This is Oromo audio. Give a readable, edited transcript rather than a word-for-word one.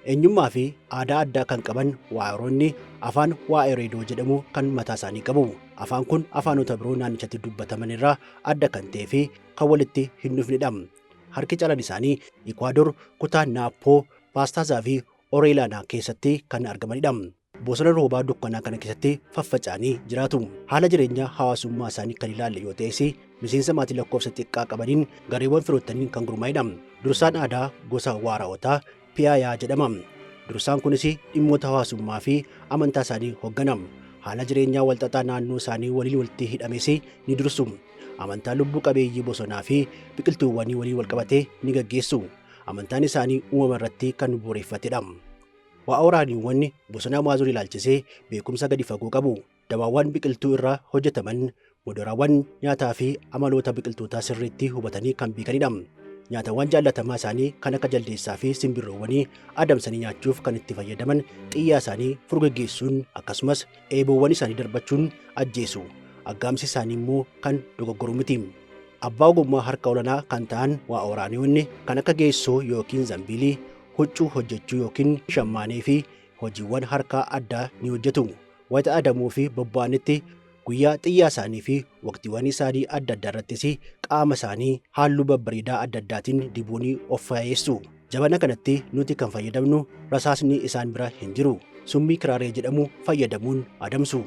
Eenyummaa fi aadaa addaa kan qaban waa'eeronni afaan waa'eereedoo jedhamu kan mataa isaanii qabu. Afaan kun afaanota biroo naannichatti dubbataman irraa adda kan ta'ee fi kan walitti hin dhufnedha. Harki caalaan isaanii Ikwaador, kutaa Naappoo, Paastazaa fi Oreelaanaa keessatti kan argamanidha. Bosona roobaa dukkanaa kana keessatti faffaca'anii jiraatu. Haala jireenya hawaasummaa isaanii kan ilaalle yoo ta'es miseensa maatii lakkoofsa xiqqaa qabaniin gareewwan firoottaniin kan gurmaa'edha. Dursaan aadaa gosa Waaraa'otaa Piyaayaa jedhama. Dursaan kunis dhimmoota hawaasummaa fi amantaa isaanii hooggana. Haala jireenyaa walxaxaa naannoo isaanii waliin walitti hidhames ni dursu. Amantaa lubbuu qabeeyyii bosonaa fi biqiltuuwwanii waliin walqabatee ni gaggeessu. Amantaan isaanii uumama irratti kan bu'uureffatedha. Waa'oraaniiwwan bosona Maazurii ilaalchisee beekumsa gadi fagoo qabu. Dabaawwan biqiltuu irraa hojjetaman, mudurawwan nyaataa fi amaloota biqiltootaa sirriitti hubatanii kan beekanidha. Nyaatawwan jaallatamaa isaanii kan akka jaldeessaa fi simbirroowwanii adamsanii nyaachuuf kan itti fayyadaman xiyyaa isaanii furgaggeessuun akkasumas eeboowwan isaanii darbachuun ajjeesu. Aggaamsi isaanii immoo kan dogoggoru miti. Abbaa ogummaa harka olaanaa kan ta'an waa'oraaniiwwan kan akka geessoo yookiin zambiilii, huccuu hojjechuu yookiin shammaanee fi hojiiwwan harkaa addaa ni hojjetu. Wayita adamuu fi bobba'anitti guyyaa xiyyaa isaanii fi waqtiiwwan isaanii adda addaa irrattis qaama isaanii halluu babbareedaa adda addaatiin dibuun of faayessu. Jabana kanatti nuti kan fayyadamnu rasaasni isaan bira hin jiru. Summii kiraaree jedhamu fayyadamuun adamsu.